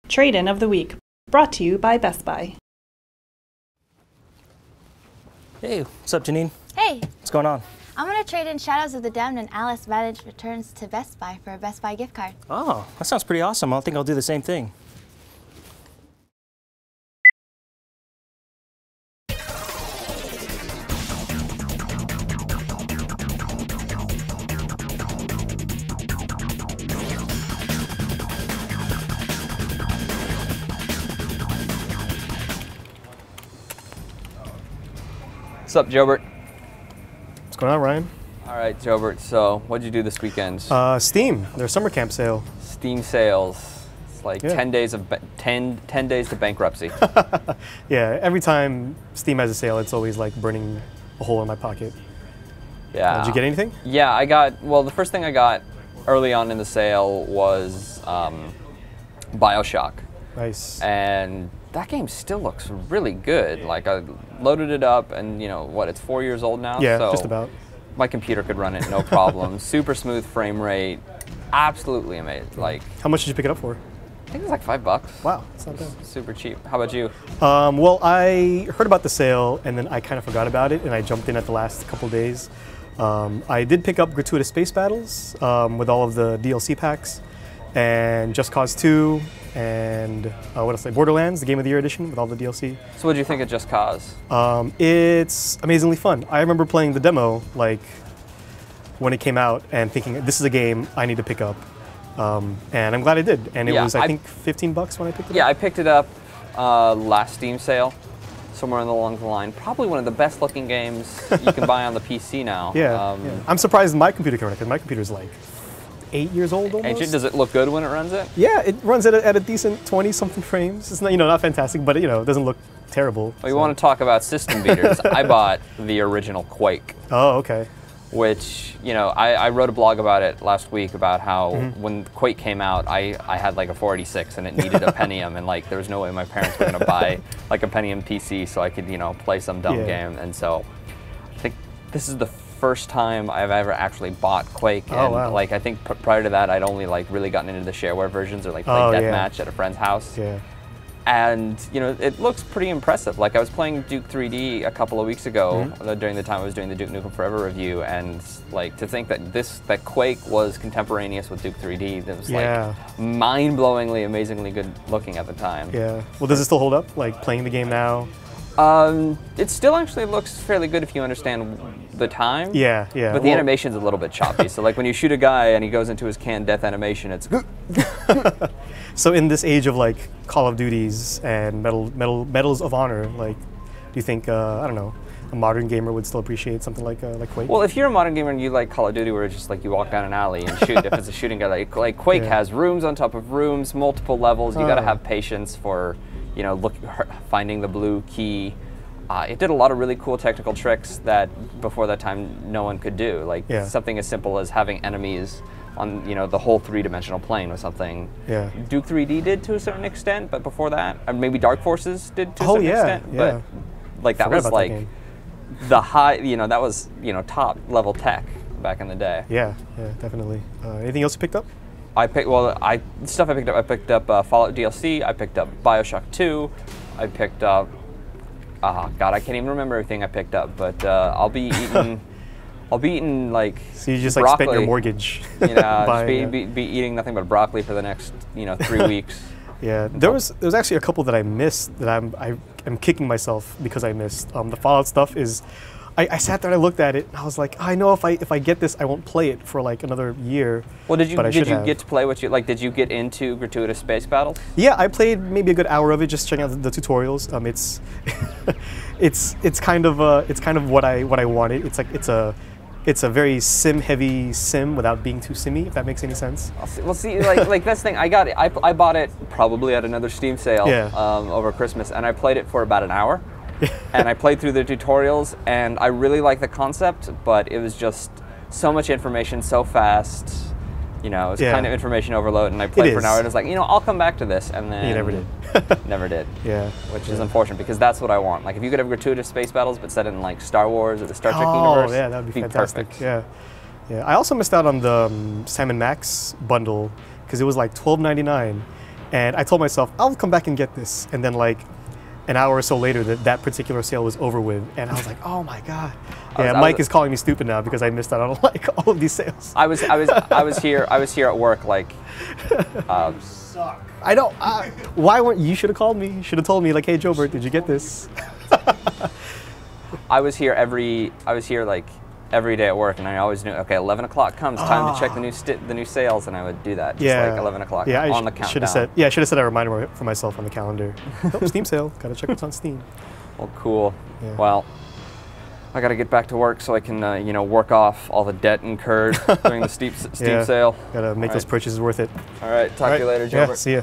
Trade-in of the week, brought to you by Best Buy. Hey, what's up, Janine? Hey! What's going on? I'm going to trade in Shadows of the Damned and Alice Vantage Returns to Best Buy for a Best Buy gift card. Oh, that sounds pretty awesome. I think I'll do the same thing. What's up, Jobert? What's going on, Ryan? All right, Jobert, so what'd you do this weekend? Steam, their summer camp sale. Steam sales. It's like 10 days of 10 days to bankruptcy. Yeah, every time Steam has a sale, it's always like burning a hole in my pocket. Yeah. Did you get anything? Yeah, I got, well, the first thing I got early on in the sale was BioShock. Nice. And that game still looks really good. Like, I loaded it up and, you know, what, it's 4 years old now? Yeah, so just about. My computer could run it, no problem. Super smooth frame rate, absolutely amazing. Like, how much did you pick it up for? I think it was like $5. Wow, that's not bad. Super cheap. How about you? Well, I heard about the sale and then I kind of forgot about it and I jumped in at the last couple days. I did pick up Gratuitous Space Battles with all of the DLC packs and Just Cause 2 and what else? Borderlands, the Game of the Year edition with all the DLC. So what did you think of Just Cause? It's amazingly fun. I remember playing the demo like when it came out and thinking, this is a game I need to pick up. And I'm glad I did. And it was, I think, $15 when I picked it up. Yeah, I picked it up last Steam sale, somewhere along the line. Probably one of the best looking games you can buy on the PC now. Yeah, I'm surprised my computer can run it because my computer's like 8 years old almost. Ancient, does it look good when it runs it? Yeah, it runs at a decent 20-something frames. It's not, not fantastic, but it doesn't look terrible. Well, you want to talk about system beaters. I bought the original Quake. Oh, okay. Which, I wrote a blog about it last week about how when Quake came out, I had like a 486 and it needed a Pentium and like there was no way my parents were going to buy like a Pentium PC so I could, play some dumb game. And so I think this is the first time I've ever actually bought Quake. And like I think prior to that I'd only like really gotten into the shareware versions or like played Deathmatch at a friend's house. Yeah. And it looks pretty impressive. Like I was playing Duke 3D a couple of weeks ago during the time I was doing the Duke Nukem Forever review, and like to think that Quake was contemporaneous with Duke 3D, that was like mind-blowingly, amazingly good looking at the time. Yeah. Well, does it still hold up? Like playing the game now? It still actually looks fairly good if you understand the time. Yeah, yeah. But the animation's a little bit choppy. So like when you shoot a guy and he goes into his canned death animation, it's So in this age of like Call of Duties and Medals of Honor, like, do you think I don't know, a modern gamer would still appreciate something like Quake? Well, if you're a modern gamer and you like Call of Duty, where it's just like you walk down an alley and shoot, if it's a shooting guy, like Quake has rooms on top of rooms, multiple levels. You got to have patience for finding the blue key. It did a lot of really cool technical tricks that before that time no one could do. Like something as simple as having enemies on the whole three-dimensional plane was something Duke 3D did to a certain extent, but before that, or maybe Dark Forces did to a certain extent. But like that was like the high, that was top level tech back in the day. Yeah, yeah, definitely. Anything else you picked up? I picked up Fallout DLC. I picked up BioShock 2. I picked up. Oh God, I can't even remember everything I picked up. But I'll be eating. I'll be eating like. So you just broccoli. like spent your mortgage. Be eating nothing but broccoli for the next 3 weeks. Yeah, there was actually a couple that I missed that I'm kicking myself because I missed. The Fallout stuff is. I sat there and I looked at it and I was like, I know if I get this, I won't play it for like another year. Well, did you get to play what you like? Did you get into Gratuitous Space Battles? Yeah, I played maybe a good hour of it, just checking out the tutorials. It's kind of what I wanted. It's a very sim-heavy sim without being too simmy, if that makes any sense. Well, see, like that's the thing. I bought it probably at another Steam sale over Christmas, and I played it for about an hour. And I played through the tutorials, and I really like the concept, but it was just so much information so fast. It was kind of information overload, and I played for an hour, and I was like, I'll come back to this, and then you never did. Never did. Yeah. Which is unfortunate because that's what I want. Like if you could have Gratuitous Space Battles, but set in like Star Wars or the Star Trek universe, yeah, that'd be fantastic. Perfect. Yeah. Yeah. I also missed out on the Sam & Max bundle because it was like $12.99. And I told myself, I'll come back and get this. And then like an hour or so later, that particular sale was over with. And I was like, oh my God. Yeah, Mike is calling me stupid now because I missed out on like all of these sales. I was here at work like. I don't. Why weren't you? Should have called me. You should have told me like, hey, Jobert, did you get this? I was here like every day at work, and I always knew. Okay, 11 o'clock comes, time to check the new sales, and I would do that. Just like 11 o'clock on the countdown. Should have said. Yeah, I should have set a reminder for myself on the calendar. Oh, Steam sale. Gotta check what's on Steam. Well, cool. Yeah. Well, I gotta get back to work so I can work off all the debt incurred during the Steam sale. Gotta make those purchases worth it. All right. Talk to you later, Jobert. Yeah. See ya.